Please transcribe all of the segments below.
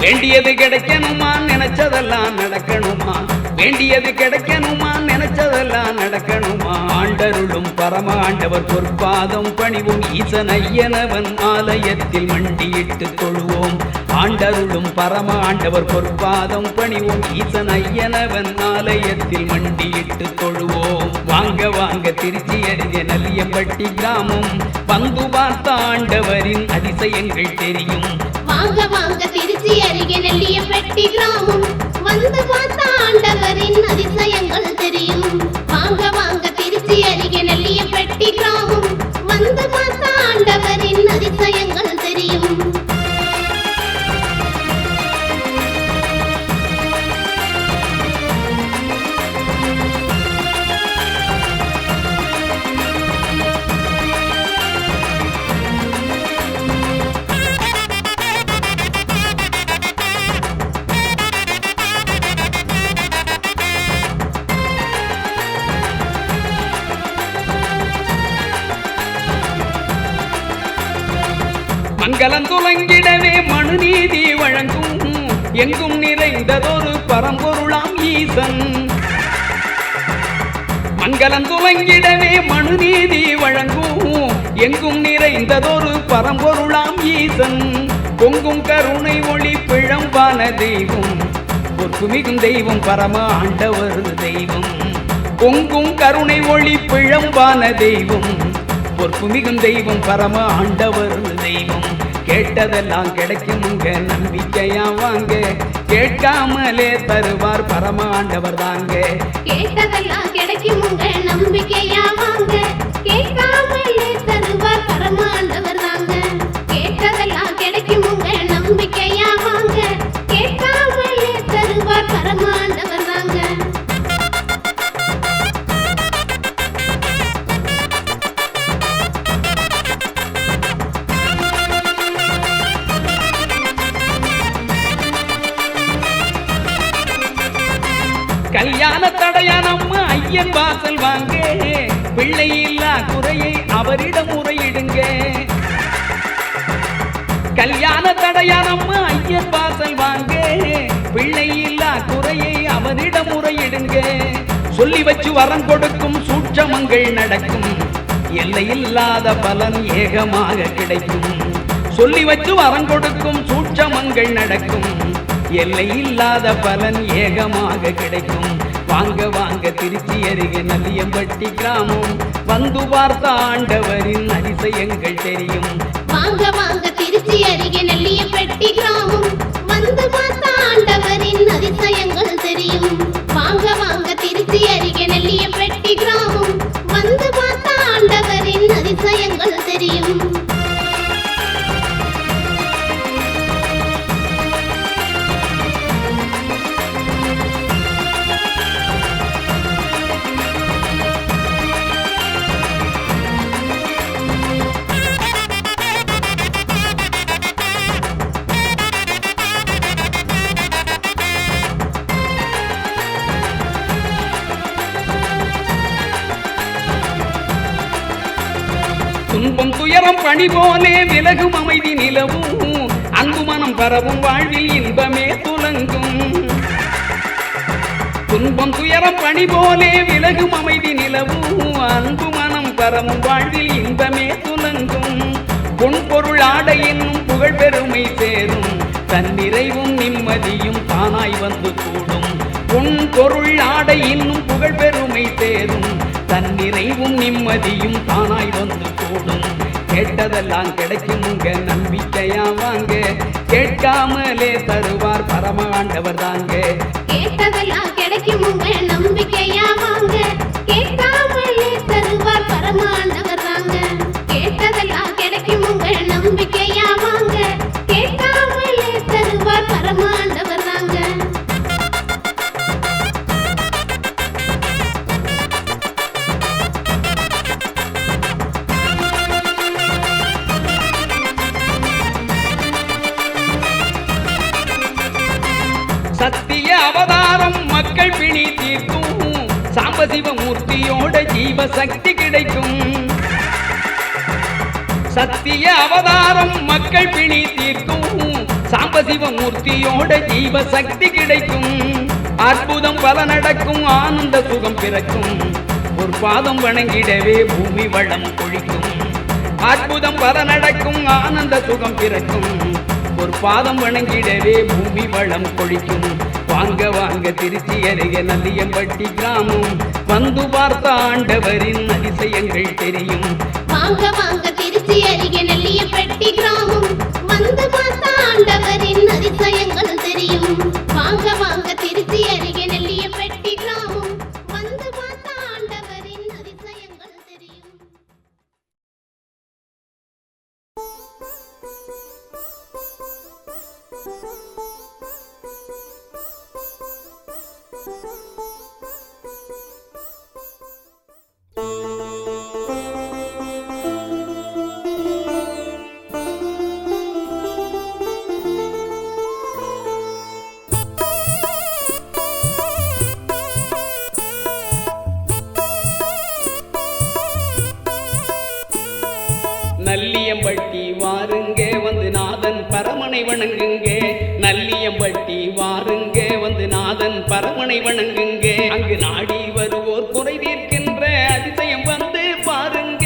வேண்டியது கிடைக்கணுமா நினைச்சதெல்லாம் நடக்கணுமா வேண்டியது கிடைக்கணுமா நினைச்சதெல்லாம் நடக்கணுமா ஆண்டருளும் பரம ஆண்டவர் பொற்பாதம் பணிவும் ஈசன் ஐயனவன் ஆலயத்தில் மண்டியிட்டு தொழுவோம் ஆண்டருளும் பரம ஆண்டவர் பொற்பாதம் பணிவும் ஈசன் ஐயனவன் ஆலயத்தில் மண்டியிட்டு தொழுவோம் வாங்க வாங்க திருச்சி அருகே நல்லியம்பட்டி கிராமம் வந்து பார்த்த ஆண்டவரின் அதிசயங்கள் தெரியும் வாங்க வாங்க திருச்சி அருகே நல்லியம்பட்டி கிராமம் வந்து பார்த்த ஆண்டவரின் அதிசயங்கள் தெரியும் வாங்க வாங்க திருச்சி அருகே நல்லியம்பட்டி கிராமம் வந்து பார்த்த ஆண்டவரின் அதிசயங்கள் தெரியும் மங்களம் துலங்கிடவே மனுநீதி வழங்கும் எங்கும் நிறைந்ததொரு பரம்பொருளாம் ஈசன் மங்களம் துலங்கிடவே மனுநீதி வழங்கும் எங்கும் நிறைந்ததொரு பரம்பொருளாம் ஈசன் பொங்கும் கருணை ஒளி பிழம்பான தெய்வம் பொறுப்புமிகும் தெய்வம் பரம ஆண்டவர் தெய்வம் பொங்கும் கருணை ஒளி பிழம்பான தெய்வம் பொறுப்புமிகும் தெய்வம் பரம ஆண்டவர் தெய்வம் கேட்டதெல்லாம் கிடைக்கும் உங்க நம்பிக்கையா வாங்க கேட்காமலே தருவார் பரம ஆண்டவர் தாங்க கேட்டதெல்லாம் கிடைக்கும் உங்க நம்பிக்கையா வாங்க கேட்காமலே தருவார் பரம ஆண்டவர் தாங்க கேட்டதெல்லாம் கிடைக்கும் உங்க நம்பிக்கையா வாங்க கேட்காமலே தருவார் பரம ஆண்டவர் தாங்க கல்யாண தடையா நம்ம ஐயன் வாசல் வாங்க பிள்ளை இல்லா குறையை அவரிடம் முறையிடுங்க கல்யாண தடையா நம்ம ஐயன் வாசல் வாங்க பிள்ளை இல்லா குறையை அவரிடம் முறையிடுங்க சொல்லி வச்சு வரம் கொடுக்கும் சூட்சமங்கள் நடக்கும் எல்லையில்லாத பலன் ஏகமாக கிடைக்கும் சொல்லி வச்சு வரம் கொடுக்கும் சூட்சமங்கள் நடக்கும் எல்லையில்லாத பலன் ஏகமாக கிடைக்கும் வாங்க வாங்க திருச்சி அருகே நல்லியம்பட்டி கிராமம் வந்து பார்த்த ஆண்டவரின் அதிசயங்கள் தெரியும் வாங்க வாங்க திருச்சி அருகே நல்லியம்பட்டி கிராமம் வந்து பார்த்த ஆண்டவரின் அதிசயங்கள் தெரியும் வாங்க வாங்க திருச்சி அருகே நல்லியம்பட்டி கிராமம் வந்து பார்த்த ஆண்டவரின் அதிசயங்கள் தெரியும் துன்பம் துயரம் பணி போலே விலகும் அமைதி நிலவும் அன்பு மனம் பரவும் வாழ்வில் இன்பமே துலங்கும் துன்பம் துயரம் பணி போலே விலகும் அமைதி நிலவும் அன்பு மனம் பரவும் வாழ்வில் இன்பமே துலங்கும் பொன் பொருள் ஆடை என்னும் புகழ் பெருமை சேரும் தன்னிறைவும் நிம்மதியும் தானாய் வந்து கூடும் பொன் பொருள் ஆடை இன்னும் புகழ் பெருமை சேரும் தன்னிறைவும் நிம்மதியும் தானாய் வந்து கூடும் கேட்டதெல்லாம் கிடைக்கும் உங்க நம்பிக்கையா வாங்க கேட்காமலே தருவார் பரம ஆண்டவர் தாங்க கேட்டதெல்லாம் கிடைக்கும் உங்க நம்பிக்கையா வாங்க கேட்காமலே தருவார் பரம ஆண்டவர் தாங்க கேட்டதெல்லாம் கிடைக்கும் உங்க நம்பிக்கையா வாங்க கேட்காமலே தருவார் பரம ஆண்டவர் தாங்க சத்திய அவதாரம் மக்கள் பிணி தீர்க்கும் சாம்பசிவமூர்த்தியோட ஜீவசக்தி கிடைக்கும் சத்திய அவதாரம் மக்கள் பிணி தீர்க்கும் சாம்பசிவமூர்த்தியோட ஜீவ சக்தி கிடைக்கும். அற்புதம் பல நடக்கும், ஆனந்த சுகம் பிறக்கும். ஒரு பாதம் வணங்கிடவே பூமி வளம் கொழிக்கும். அற்புதம் பல நடக்கும், ஆனந்த சுகம் பிறக்கும். ஒரு பாதம் வணங்கிடவே பூமி வளம் கொழிக்கும். வாங்க வாங்க திருச்சி அருகே நல்லியம்பட்டி கிராமம், வந்து பார்த்த ஆண்டவரின் அதிசயங்கள் தெரியும். வாங்க வாங்க திருச்சி அருகே நல்லியம்பட்டி கிராமம், வந்து பார்த்த ஆண்டவரின் அதிசயங்கள் தெரியும். வாங்க வாங்க திருச்சி அருகே நல்லியம்பட்டி கிராமம், வந்து பார்த்த ஆண்டவரின் அதிசயங்கள் தெரியும். நல்லியம்பட்டி வாருங்க, வந்து நாதன் பரமனை வணங்குங்க. நல்லியம்பட்டி வாருங்க, வந்து நாதன் பரமனை வணங்குங்க. அங்கு நாடி வருவோர் குறை தீர்க்கின்ற அதிசயம் வந்து பாருங்க.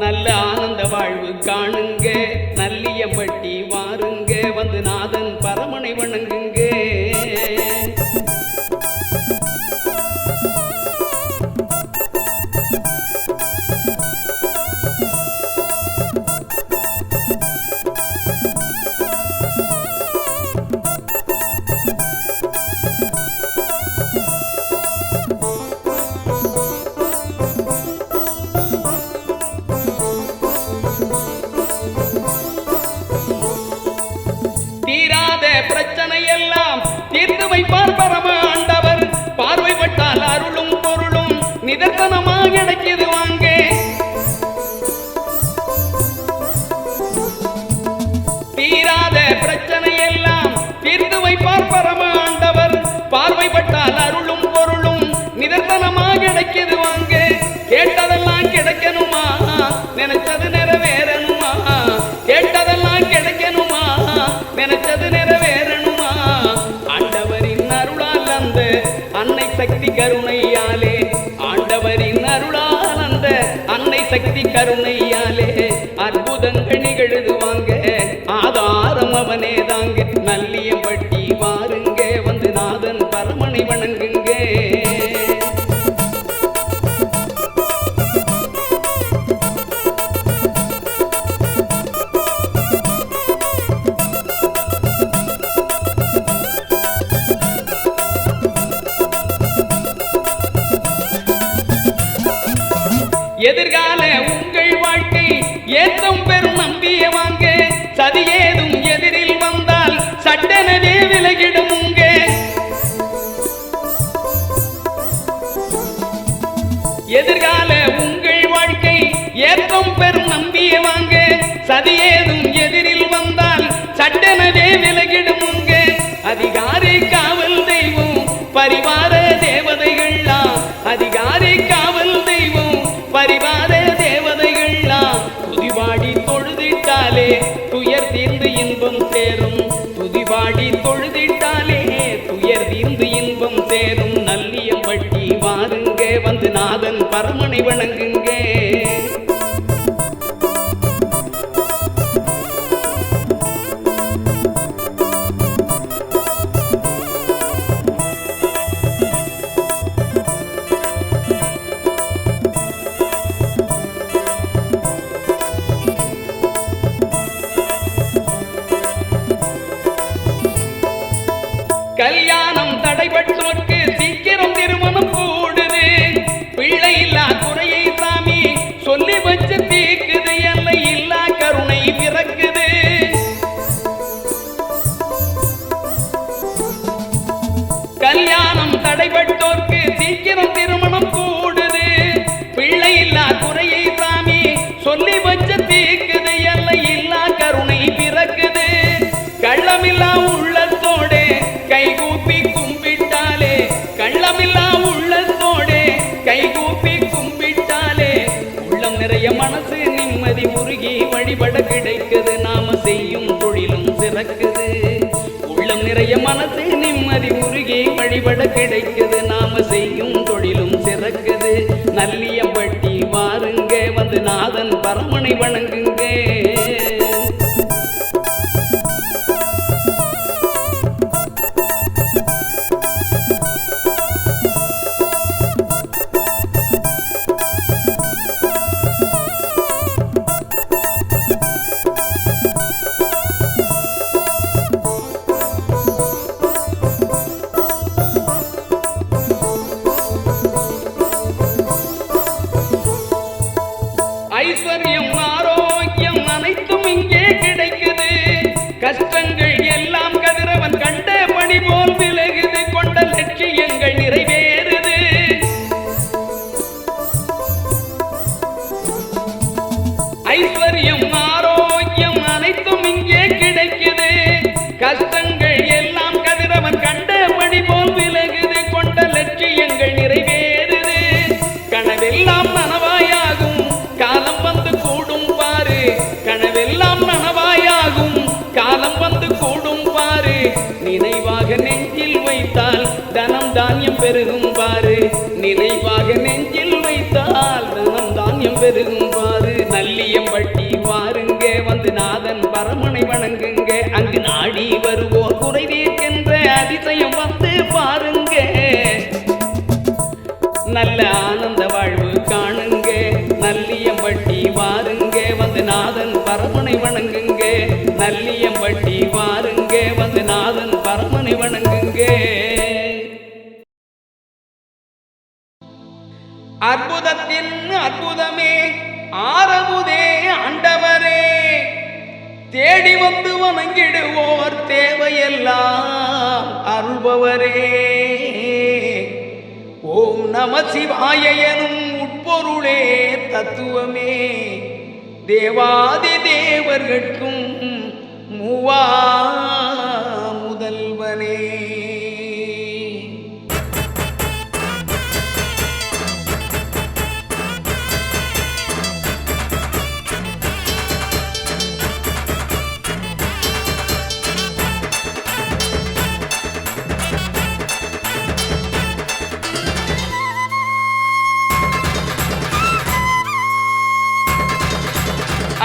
நல்ல ஆனந்த வாழ்வு காணுங்க. நல்லியம்பட்டி வாருங்க, வந்து நாதன் பரமனை வணங்குங்க. பிரச்சனை எல்லாம் தீர்த்து வைப்பார் பரம ஆண்டவர். பார்வைப்பட்டால் அருளும் பொருளும் நிதர்சனமாக கிடைக்குது வாங்க. தீராத பிரச்சனை எல்லாம் தீர்த்து வைப்பார் பரம ஆண்டவர். பார்வைப்பட்டால் அருளும் பொருளும் நிதர்சனமாக கிடைக்குது வாங்க. கேட்டதெல்லாம் கிடைக்கணுமா, நினைச்சது நிறைவேறணுமா? கேட்டதெல்லாம் கிடைக்கணுமா, நினைச்சது நிறைவேறணுமா? ஆண்டவரின் அருளால் அந்த அன்னை சக்தி கருணையாலே, ஆண்டவரின் அருளால் அந்த அன்னை சக்தி கருணையாலே அற்புதங்கள் நிகழுதுவாங்க. ஆதாரம் அவனே தாங்க. நல்லியம்பட்டி வாருங்க, வந்து நாதன் பரமனை வணங்குங்க. எதிர்கால உங்கள் வாழ்க்கை ஏற்றம் பெறும் நம்பிய வாங்க. சதி ஏதும் எதிரில் வந்தால் சட்டெனவே விலகிடுமுங்க. எதிர்கால உங்கள் வாழ்க்கை ஏற்றம் பெறும் நம்பிய வாங்க. சதி ஏதும் எதிரில் வந்தால் சட்டெனவே விலகிடுமுங்க. அதிகாரி காவல் தெய்வம் பரிவார தேவதைகள்லாம், அதிகாரி காவல் தெய்வம் பரிவார தேவதைகள்லாம் துதிபாடி தொழுதிட்டாலே துயர் தீர்ந்து இன்பம் சேரும். துதிபாடி தொழுதிட்டாலே துயர் தீர்ந்து இன்பம் சேரும். நல்லியம்பட்டி வாருங்க, வந்து நாதன் பரமனை வணங்குங்க. கல்யாணம் தடைபட்டோர்க்கு சீக்கிரம் திருமணம் கூடுது. பிள்ளை இல்லா குறையை நிம்மதி உருகி வழிபட கிடைக்குது. நாம செய்யும் தொழிலும் சிறக்குது. உள்ளம் நிறைய மனசு நிம்மதி உருகி வழிபட கிடைக்குது. நாம செய்யும் தொழிலும் சிறக்குது. நல்லியம்பட்டி வாருங்க, வந்து நாதன் பரமனை வணங்குங்க. ஐஸ்வர்யம் ஆரோக்கியம் அனைத்தும் இங்கே கிடைக்குது. கஷ்டங்கள் எல்லாம் கதிரவன் கண்ட பணி போல் விலகுது. கொண்ட லட்சியங்கள் நிறைவேறுது. ஐஸ்வர்யம் ஆரோக்கியம் அனைத்தும் இங்கே கிடைக்குது. கஷ்டங்கள் எல்லாம் கதிரவன் கண்ட பணி போல் விலகுது. கொண்ட லட்சியங்கள் நிறைவேறுது. கனவெல்லாம் நனவாயாகும் காலம் வந்து கூடும் பாரு. கனவெல்லாம் நனவாயாகும் காலம் வந்து கூடும் பாரு. நினைவாக நெஞ்சில் வைத்தால் தனம் தானியம் பெருகும் பாரு. நினைவாக நெஞ்சில் வைத்தால் தனம் தானியம் பெருகும் பாரு. நல்லியம்பட்டி வாருங்க, வந்து நாதன் பரமனை வணங்குங்க. அங்கு நாடி வருவோர் குறைதீர்க்கின்ற அதிசயம் வந்து பாருங்க. நல்ல ஆனந்த வாழ்வு காணுங்க. நல்லியம்பட்டி வாருங்க, வந்து நாதன் பரமனை வணங்குங்க. நல்லியம்பட்டி வாருங்க, வந்து நாதன் பரமனை வணங்குங்க. அற்புதத்தின் அற்புதமே ஆரமுதே ஆண்டவரே, தேடி வந்து வணங்கிடுவோர் தேவையெல்லாம் அருள்பவரே. ஓம் நம சிவாய எனும் உட்பொருளே தத்துவமே, தேவாதி தேவர்கட்கும் மூவா முதல்வனே.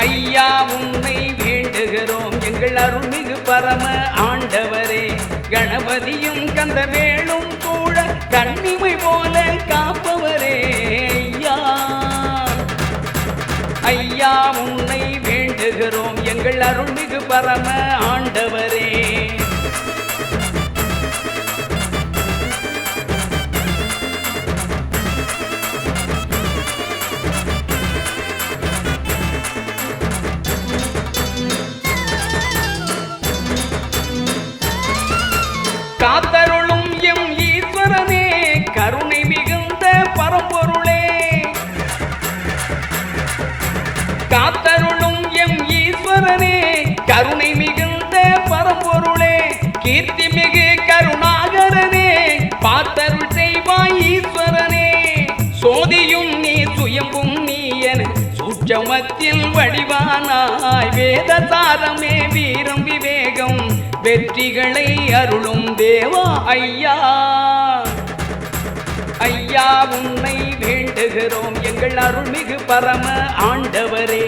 ஐயா உன்னை வேண்டுகிறோம் எங்கள் அருள்மிகு பரம ஆண்டவரே. கணபதியும் கந்தவேளும் கூட கண்ணிமை போல காப்பவரே. ஐயா ஐயா உன்னை வேண்டுகிறோம் எங்கள் அருள்மிகு பரம ஆண்டவரே. காத்தருளும் எம் ஈஸ்வரனே, கருணை மிகுந்த பரம்பொருளே. காத்தருளும் எம் ஈஸ்வரனே, கருணை மிகுந்த பரம்பொருளே. கீர்த்தி மிகு கருணாகரனே, பார்த்தருள் செய்வாய் ஈஸ்வரனே. சோதியும் நீ சுயம்பும் நீ என சூட்சமத்தில் வடிவானாய். வேதசாரமே வீரம் விவேகம் வெற்றிகளை அருளும் தேவா. ஐயா ஐயா உன்னை வேண்டுகிறோம் எங்கள் அருள்மிகு பரம ஆண்டவரே.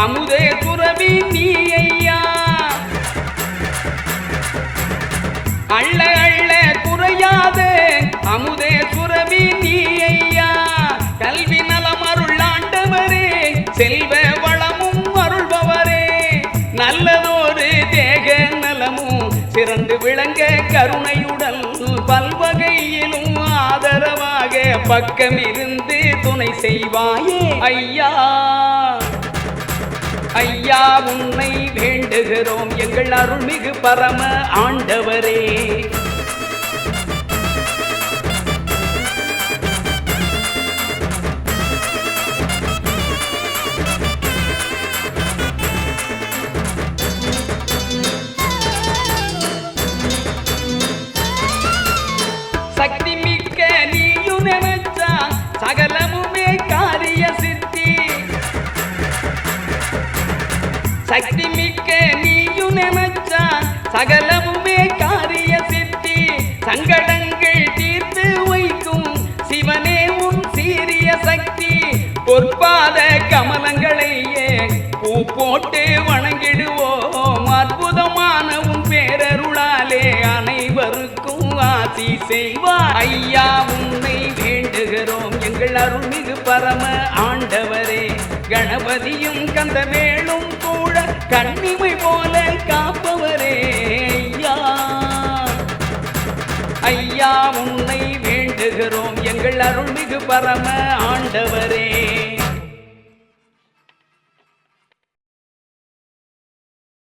அமுதே துறவி நீ ஐயா, அள்ள அள்ள குறையாது அமுதே துறவி நீ ஐயா. கல்வி நலம் அருளாண்டவரே, செல்வ வளமும் அருள்பவரே. நல்லதொரு தேக நலமும் சிறந்து விளங்க கருணையுடன் பல்வகையிலும் ஆதரவாக பக்கமிருந்து துணை செய்வாயே. ஐயா ஐயா உன்னை வேண்டுகிறோம் எங்கள் அருள்மிகு பரம ஆண்டவரே. சக்தி மிக்க நீயும் நினைச்சா சகலமுமே காரிய சித்தி. சக்தி மிக்க நீயும் நினைச்சா சகலமுமே காரிய சித்தி. சங்கடங்கள் தீர்த்து வைக்கும் சிவனே உன் சீரிய சக்தி. பொற்பாத கமலங்களையே பூ போட்டு வணங்கிடுவோம். அற்புதமான உன் பேரருளாலே அனைவருக்கும் ஆசி செய்வார். ஐயா உன்னை வேண்டுகிறோம் எங்கள் அருள்மிகு பரம ஆண்டவரே. கணபதியும் கந்தவேலும் கூட கண்ணிமை போல காப்பவரே. ஐயா ஐயா உன்னை வேண்டுகிறோம் எங்கள் அருள்மிகு பரம ஆண்டவரே.